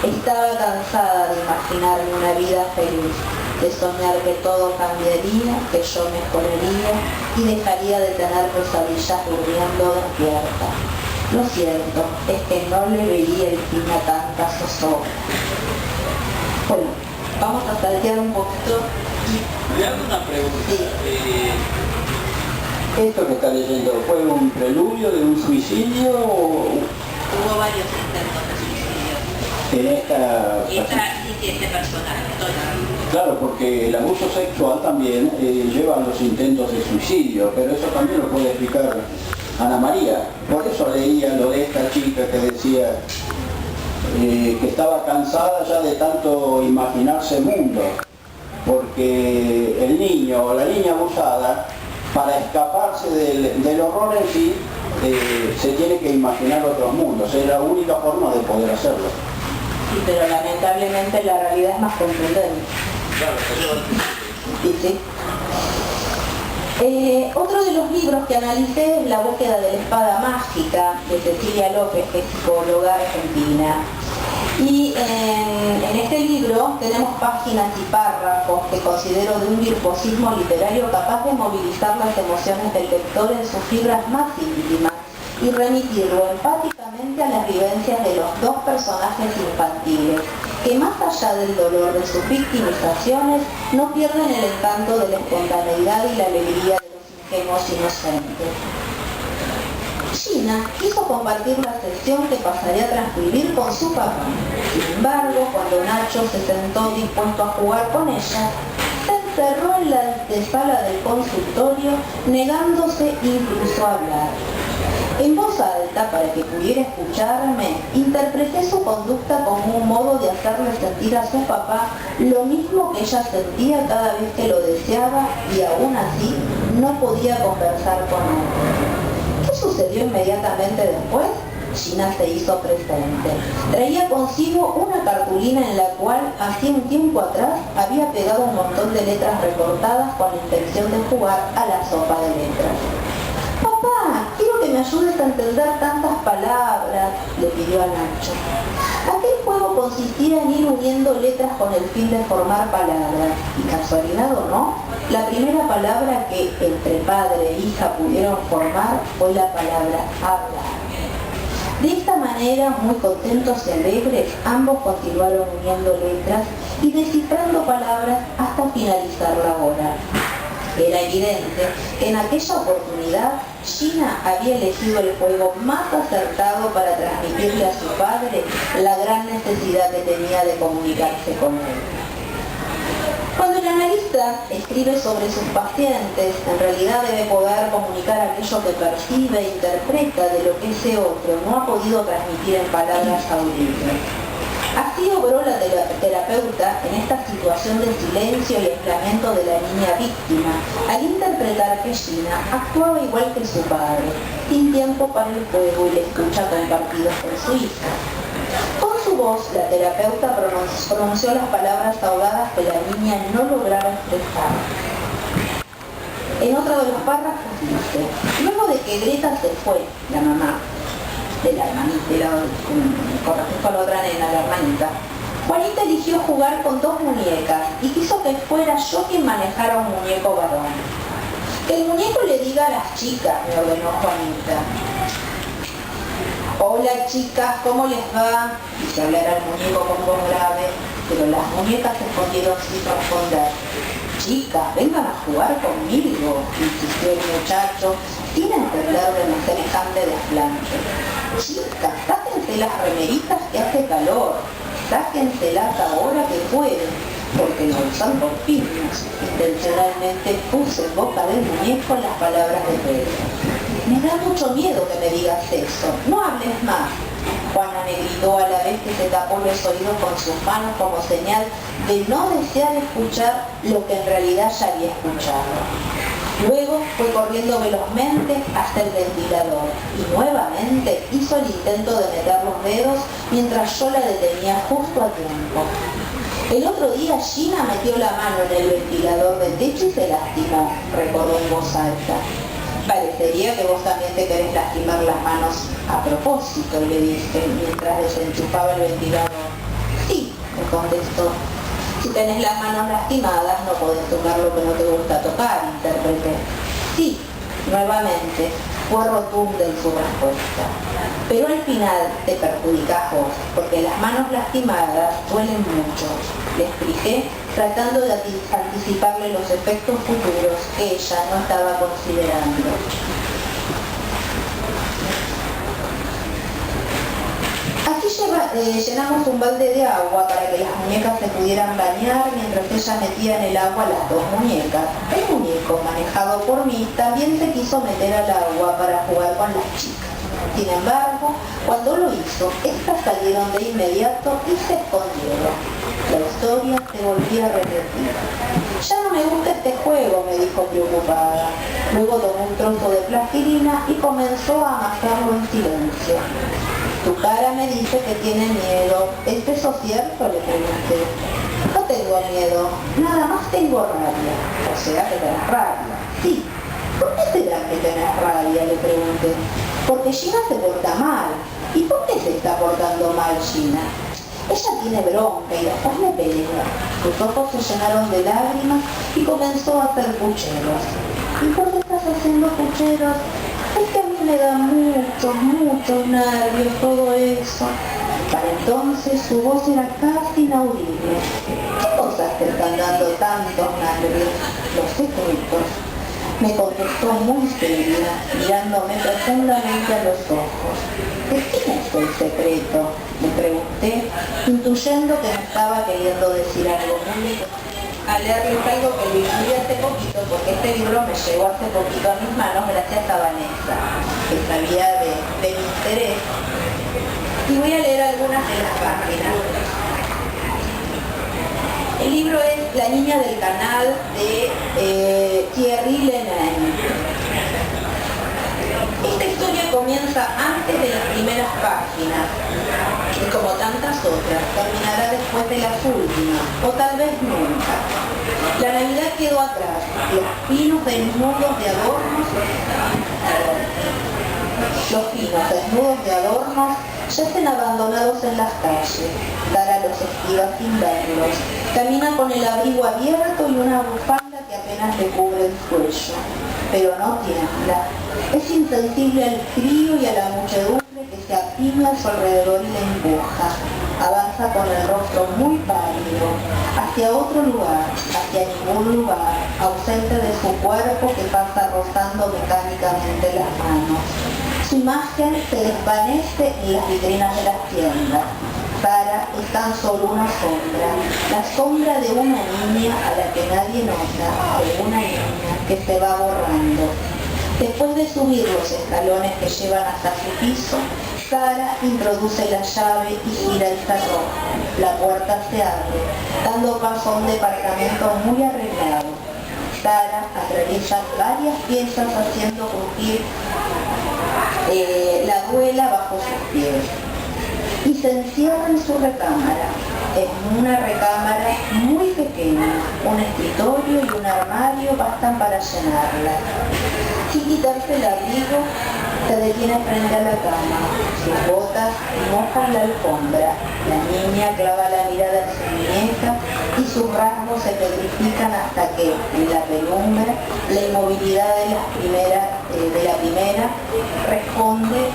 Estaba cansada de imaginarme una vida feliz, de soñar que todo cambiaría, que yo mejoraría y dejaría de tener pesadillas durmiendo despierta. Lo cierto es que no le veía el fin a tanta zozobra. Bueno, vamos a saltear un poquito. Le hago una pregunta. Sí. ¿Esto que está leyendo fue un preludio de un suicidio o Hubo varios intentos de suicidio. en esta... Y este personaje, Claro, porque el abuso sexual también lleva a los intentos de suicidio, pero eso también lo puede explicar Ana María. Por eso leía lo de esta chica que decía que estaba cansada ya de tanto imaginarse mundo, porque el niño o la niña abusada, para escaparse del horror en sí, se tiene que imaginar otros mundos. Es la única forma de poder hacerlo. Sí, pero lamentablemente la realidad es más contundente. Sí, sí. Otro de los libros que analicé es La búsqueda de la espada mágica, de Cecilia López, que es psicóloga argentina. Y en este libro tenemos páginas y párrafos que considero de un virtuosismo literario capaz de movilizar las emociones del lector en sus fibras más íntimas y remitirlo empáticamente a las vivencias de los dos personajes infantiles, que más allá del dolor de sus victimizaciones, no pierden el encanto de la espontaneidad y la alegría de los ingenuos inocentes. Gina quiso compartir la sesión que pasaría a transcribir con su papá. Sin embargo, cuando Nacho se sentó dispuesto a jugar con ella, se encerró en la antesala del consultorio, negándose incluso a hablar. En voz alta, para que pudiera escucharme, interpreté su conducta como un modo de hacerle sentir a su papá lo mismo que ella sentía cada vez que lo deseaba y aún así no podía conversar con él. ¿Qué sucedió inmediatamente después? Gina se hizo presente. Traía consigo una cartulina en la cual, hacía un tiempo atrás, había pegado un montón de letras recortadas con la intención de jugar a la sopa de letras. «Papá, quiero que me ayudes a entender tantas palabras», le pidió a Nacho. Aquel juego consistía en ir uniendo letras con el fin de formar palabras. Y casualidad o no, la primera palabra que entre padre e hija pudieron formar fue la palabra hablar. De esta manera, muy contentos y alegres, ambos continuaron uniendo letras y descifrando palabras hasta finalizar la hora. Era evidente que en aquella oportunidad Gina había elegido el juego más acertado para transmitirle a su padre la gran necesidad que tenía de comunicarse con él. Cuando el analista escribe sobre sus pacientes, en realidad debe poder comunicar aquello que percibe e interpreta de lo que ese otro no ha podido transmitir en palabras audibles. Así obró la terapeuta en esta situación de silencio y aislamiento de la niña víctima, al interpretar que Gina actuaba igual que su padre, sin tiempo para el juego y la escucha compartidos con su hija. Con su voz, la terapeuta pronunció las palabras ahogadas que la niña no lograba expresar. En otro de los párrafos dice: luego de que Greta se fue, la mamá, de la hermanita, con respecto a la otra nena, la hermanita, Juanita eligió jugar con dos muñecas y quiso que fuera yo quien manejara un muñeco varón. Que el muñeco le diga a las chicas, me ordenó Juanita. Hola chicas, ¿cómo les va? Dice hablar al muñeco con voz grave, pero las muñecas se escondieron sin responder. Chicas, vengan a jugar conmigo, insistió el muchacho, sin entender de semejante desplante. Chicas, sáquense las remeritas que hace calor, sáquenselas ahora que pueden, porque no usan corpiños. Intencionalmente puse en boca del muñeco las palabras de Pedro. Me da mucho miedo que me digas eso, no hables más. Juana me gritó a la vez que se tapó los oídos con sus manos como señal de no desear escuchar lo que en realidad ya había escuchado. Luego fue corriendo velozmente hasta el ventilador y nuevamente hizo el intento de meter los dedos mientras yo la detenía justo a tiempo. El otro día Gina metió la mano en el ventilador del techo y se lastimó, recordó en voz alta. Parecería que vos también te querés lastimar las manos a propósito, le dije, mientras desenchufaba el ventilador. Sí, me contestó. Si tenés las manos lastimadas, no podés tocar lo que no te gusta tocar, interpreté. Sí, nuevamente, fue rotunda en su respuesta. Pero al final te perjudicás vos, porque las manos lastimadas duelen mucho, le expliqué, tratando de anticiparle los efectos futuros que ella no estaba considerando. Aquí llenamos un balde de agua para que las muñecas se pudieran bañar mientras ella metía en el agua las dos muñecas. El muñeco, manejado por mí, también se quiso meter al agua para jugar con las chicas. Sin embargo, cuando lo hizo, estas salieron de inmediato y se escondieron. La historia se volvía a repetir. Ya no me gusta este juego, me dijo preocupada. Luego tomó un trozo de plastilina y comenzó a amasarlo en silencio. Tu cara me dice que tiene miedo. ¿Es eso cierto?, le pregunté. No tengo miedo, nada más tengo rabia. O sea que tenés rabia. Sí. ¿Por qué será que tenés rabia?, le pregunté. Porque Gina se porta mal. ¿Y por qué se está portando mal Gina? Ella tiene bronca y después me pelea. Sus ojos se llenaron de lágrimas y comenzó a hacer pucheros. ¿Y por qué estás haciendo pucheros? Es que a mí me da muchos nervios todo eso. Para entonces su voz era casi inaudible. ¿Qué cosas te están dando tantos nervios? Los secretos. Me contestó muy seria, mirándome profundamente a los ojos. ¿De quién es el secreto?, le pregunté, intuyendo que me estaba queriendo decir algo muy... A leerles algo que lo incluí hace poquito, porque este libro me llegó hace poquito a mis manos gracias a Vanessa, que sabía de mi interés. Y voy a leer algunas de las páginas. El libro es La niña del canal de Thierry Lenain. Esta historia comienza antes de las primeras páginas y como tantas otras terminará después de las últimas o tal vez nunca. La Navidad quedó atrás, los pinos desnudos de adornos yacen abandonados en las calles. Sara los esquiva sin verlos. Camina con el abrigo abierto y una bufanda que apenas le cubre el cuello. Pero no tiembla. Es insensible al frío y a la muchedumbre que se apina a su alrededor y le empuja. Avanza con el rostro muy pálido, hacia otro lugar, hacia ningún lugar, ausente de su cuerpo que pasa rozando mecánicamente las manos. Su imagen se desvanece en las vitrinas de las tiendas. Sara es tan solo una sombra, la sombra de una niña a la que nadie nota, de una niña que se va borrando. Después de subir los escalones que llevan hasta su piso, Sara introduce la llave y gira el cerrojo. La puerta se abre, dando paso a un departamento muy arreglado. Sara atraviesa varias piezas haciendo crujir la duela bajo sus pies y se encierra en su recámara. Es una recámara muy pequeña, un escritorio y un armario bastan para llenarla. Sin quitarse el abrigo, se detiene frente a la cama. Sus botas mojan la alfombra. La niña clava la mirada en su muñeca y sus rasgos se petrifican hasta que, en la penumbra, la inmovilidad de la primera responde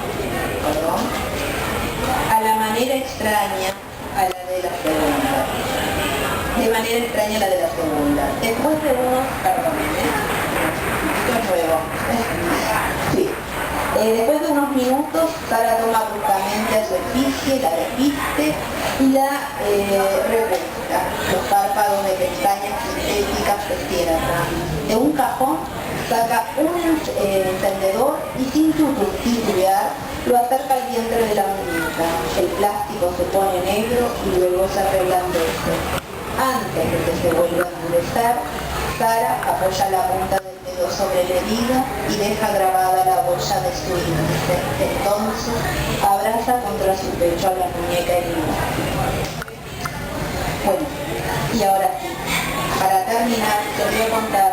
a la manera extraña a la de la segunda. De manera extraña a la de la segunda. Después de unos... Después de unos minutos, Sara toma bruscamente a su efigie, la despiste y la revuelca. Los párpados de pestañas sintéticas se cierran. De un cajón saca un encendedor y sin titubear lo acerca al vientre de la muñeca. El plástico se pone negro y luego se reblandece. Antes de que se vuelva a endurecer, Sara apoya la punta del dedo sobre la herida y deja grabada la huella de su índice. Entonces abraza contra su pecho a la muñeca herida. Bueno, y ahora sí, para terminar, te voy a contar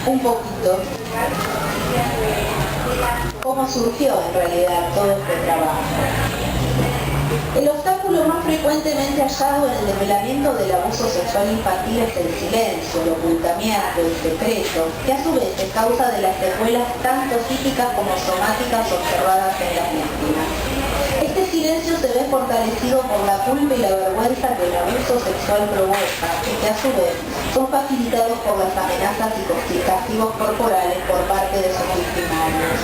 un poquito cómo surgió en realidad todo este trabajo. El obstáculo más frecuentemente hallado en el desvelamiento del abuso sexual infantil es el silencio, el ocultamiento, el secreto, que a su vez es causa de las secuelas tanto psíquicas como somáticas observadas en las víctimas. Este silencio se ve fortalecido por la culpa y la vergüenza que el abuso sexual provoca y que a su vez son facilitados por las amenazas y castigos corporales por parte de sus victimarios.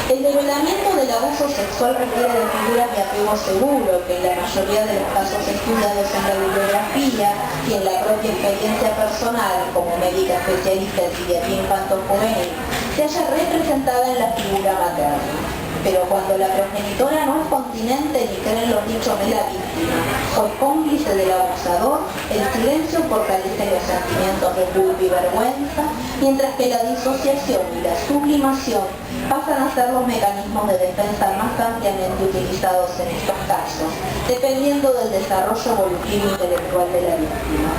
El develamiento del abuso sexual requiere de figuras de apego seguro que en la mayoría de los casos estudiados en la bibliografía y en la propia experiencia personal como médica especialista en psiquiatría infanto-juvenil se haya representada en la figura materna. Pero cuando la progenitora no es continente ni cree en los dichos de la víctima o es cómplice del abusador, el silencio fortalece los sentimientos de culpa y vergüenza, mientras que la disociación y la sublimación pasan a ser los mecanismos de defensa más ampliamente utilizados en estos casos, dependiendo del desarrollo evolutivo intelectual de la víctima.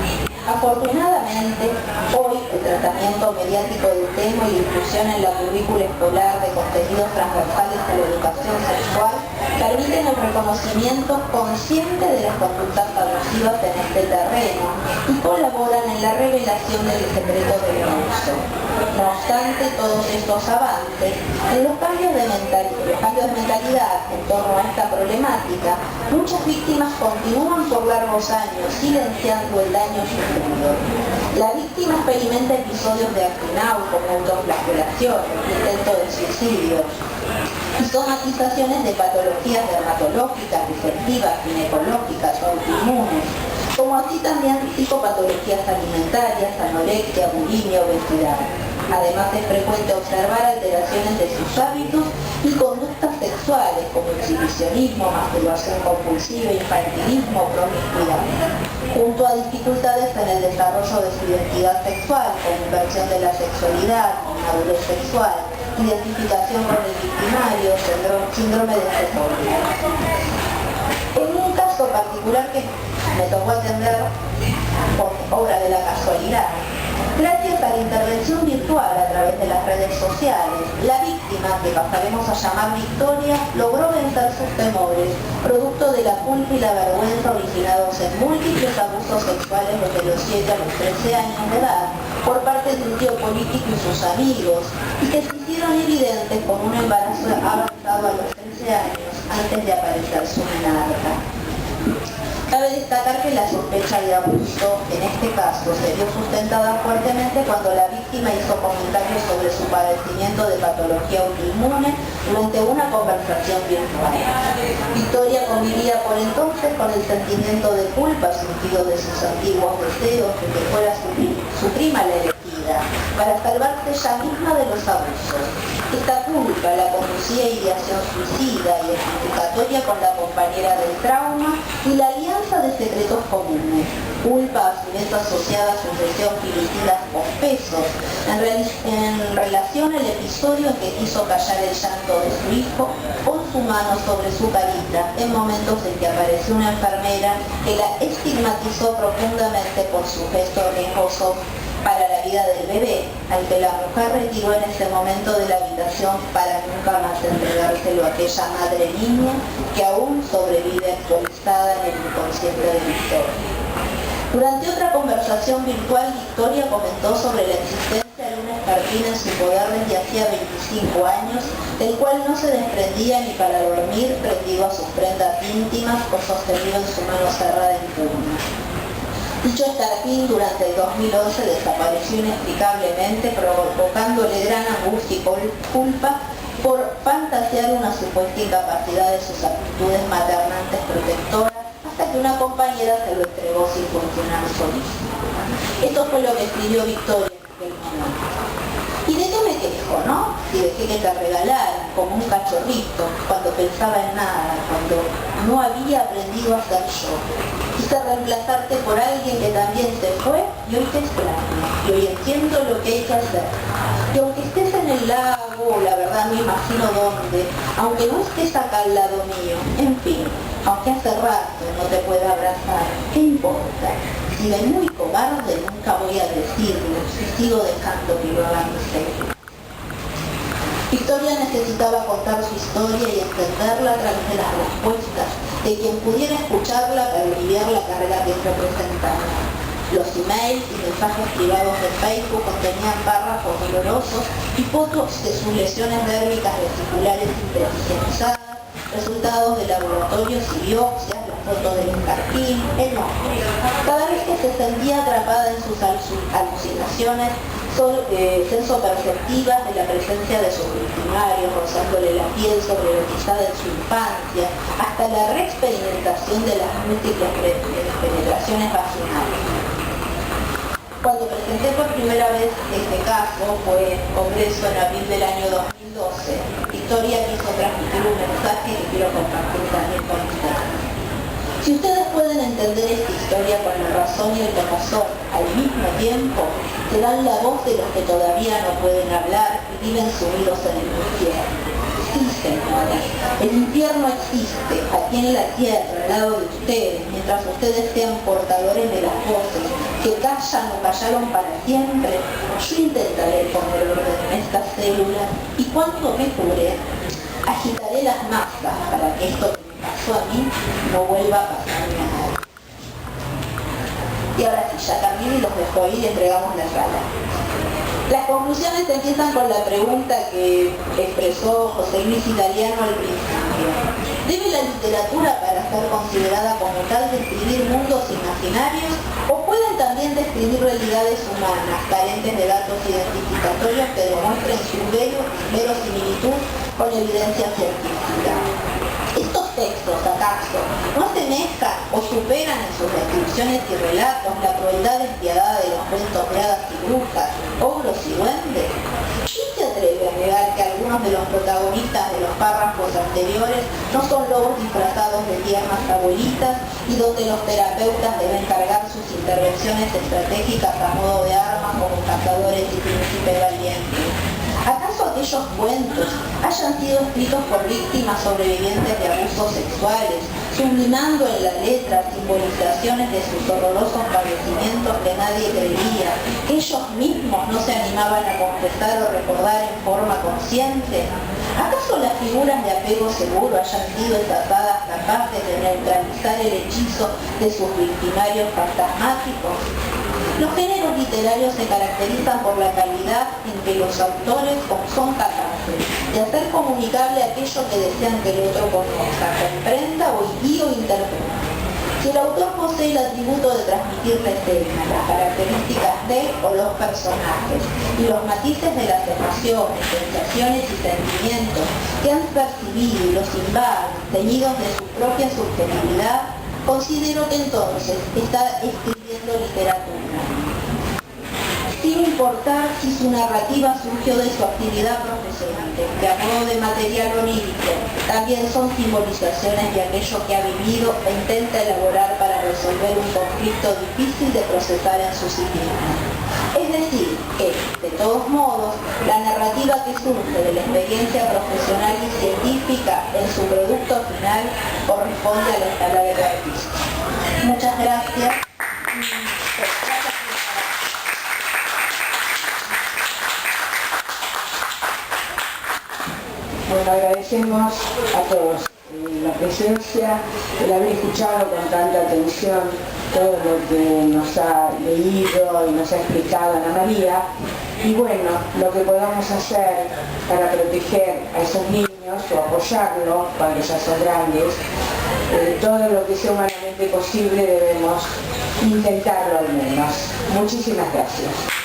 Afortunadamente, hoy el tratamiento mediático del tema y la inclusión en la currícula escolar de contenidos transversales a la educación sexual permiten el reconocimiento consciente de las conductas abusivas en este terreno y colaboran en la revelación del secreto del abuso. No obstante todos estos avances, en los cambios de mentalidad en torno a esta problemática, muchas víctimas continúan por largos años silenciando el daño sufrido. La víctima experimenta episodios de acting-out como autoflagelación, intento de suicidio y somatizaciones de patologías dermatológicas, digestivas, ginecológicas o autoinmunes, como así también psicopatologías alimentarias, anorexia, bulimia, obesidad. Además es frecuente observar alteraciones de sus hábitos y conductas sexuales como exhibicionismo, masturbación compulsiva, infantilismo, promiscuidad, junto a dificultades en el desarrollo de su identidad sexual, como inversión de la sexualidad, inmadurez sexual, identificación con el victimario, síndrome de Estocolmo. En un caso particular que me tocó atender por obra de la casualidad, gracias a la intervención virtual a través de las redes sociales, la víctima, que pasaremos a llamar Victoria, logró vencer sus temores, producto de la culpa y la vergüenza originados en múltiples abusos sexuales desde los 7 a los 13 años de edad, por parte de un tío político y sus amigos, y que se hicieron evidentes con un embarazo avanzado a los 13 años antes de aparecer su menarca. Cabe destacar que la sospecha de abuso, en este caso, se vio sustentada fuertemente cuando la víctima hizo comentarios sobre su padecimiento de patología autoinmune durante una conversación virtual. Victoria convivía por entonces con el sentimiento de culpa surgido de sus antiguos deseos de que fuera su prima la elegida, para salvarse ella misma de los abusos. Esta culpa la conducía a ideación suicida y identificatoria con la compañera del trauma y la alianza de secretos comunes. Culpa a su vez asociada a sus deseos filicidas confesos, en relación al episodio en que quiso callar el llanto de su hijo con su mano sobre su carita, en momentos en que apareció una enfermera que la estigmatizó profundamente por su gesto riesgoso para la vida del bebé, al que la mujer retiró en ese momento de la habitación para nunca más entregárselo a aquella madre niña que aún sobrevive actualizada en el inconsciente de Victoria. Durante otra conversación virtual, Victoria comentó sobre la existencia de un escarpín en su poder desde hacía 25 años, del cual no se desprendía ni para dormir, prendido a sus prendas íntimas o sostenido en su mano cerrada en puño. Dicho escarpín durante el 2011 desapareció inexplicablemente, provocándole gran angustia y culpa por fantasear una supuesta incapacidad de sus aptitudes maternantes protectoras, hasta que una compañera se lo entregó sin funcionar solísimo. Esto fue lo que escribió Victoria en aquel momento. ¿Y de qué me quejo, no? Si dejé que te regalaran como un cachorrito, cuando pensaba en nada, cuando no había aprendido a ser yo. Quise reemplazarte por alguien que también se fue y hoy te extraño, y hoy entiendo lo que hay que hacer. Y aunque estés en el lago, la verdad no imagino dónde, aunque no estés acá al lado mío, en fin, aunque hace rato no te pueda abrazar, ¿qué importa? Si de muy cobarde nunca voy a decirlo, si sigo dejando que lo hagan mis hijos. Victoria necesitaba contar su historia y entenderla a través de las respuestas de quien pudiera escucharla para aliviar la carga que representaba. Los emails y mensajes privados de Facebook contenían párrafos dolorosos y fotos de sus lesiones dérmicas vesiculares hipersensibilizadas, resultados de laboratorios y biopsias, las fotos del escarpín, el nombre. Cada vez que se sentía atrapada en sus alucinaciones sensoperceptivas de la presencia de sus victimarios, rozándole la piel sobreerotizada en su infancia, hasta la reexperimentación de las múltiples penetraciones vaginales. Cuando presenté por primera vez este caso, fue en Congreso en abril del año 2012, Victoria quiso transmitir un mensaje que quiero compartir también con ustedes. Si ustedes pueden entender esta historia con la razón y el corazón al mismo tiempo, serán la voz de los que todavía no pueden hablar y viven sumidos en el infierno. Sí, señoras, el infierno existe, aquí en la tierra, al lado de ustedes, mientras ustedes sean portadores de las voces que callan o callaron para siempre. Yo intentaré poner orden en esta célula y cuando me cure, agitaré las masas para que esto que me pasó a mí no vuelva a pasarme a nadie. Y ahora sí, ya terminé y los dejo ahí y le entregamos la sala. Las conclusiones empiezan con la pregunta que expresó José Luis Italiano al principio. ¿Debe la literatura, para ser considerada como tal, describir mundos imaginarios o pueden también describir realidades humanas, carentes de datos identificatorios que demuestren su verosimilitud con evidencia científica? ¿Estos textos, acaso, no asemejan o superan en sus descripciones y relatos la crueldad despiadada de los cuentos de hadas y brujas, ogros y duendes? ¿Quién se atreve a negar que algunos de los protagonistas de los párrafos anteriores no son lobos disfrazados de tiernas abuelitas y donde los terapeutas deben cargar sus intervenciones estratégicas a modo de armas como cazadores y príncipes valientes? ¿Acaso aquellos cuentos hayan sido escritos por víctimas sobrevivientes de abusos sexuales, sublimando en la letra simbolizaciones de sus horrorosos padecimientos que nadie creía, que ellos mismos no se animaban a confesar o recordar en forma consciente? ¿Acaso las figuras de apego seguro hayan sido esas hadas capaces de neutralizar el hechizo de sus victimarios fantasmáticos? Los géneros literarios se caracterizan por la calidad en que los autores son capaces de hacer comunicable aquello que desean que el otro conozca, comprenda o interprete. Si el autor posee el atributo de transmitir la escena, las características de o los personajes y los matices de las emociones, sensaciones y sentimientos que han percibido y los invaden, teñidos de su propia subjetividad, considero que entonces está escribiendo literatura. Sin importar si su narrativa surgió de su actividad profesional, que a modo de material onírico también son simbolizaciones de aquello que ha vivido e intenta elaborar para resolver un conflicto difícil de procesar en su psiquismo. Es decir, que, de todos modos, la narrativa que surge de la experiencia profesional y científica en su producto final corresponde a la escala del artista. Muchas gracias. Bueno, agradecemos a todos la presencia, el haber escuchado con tanta atención todo lo que nos ha leído y nos ha explicado Ana María, y bueno, lo que podamos hacer para proteger a esos niños o apoyarlos cuando ya son grandes, todo lo que sea humanamente posible debemos intentarlo al menos. Muchísimas gracias.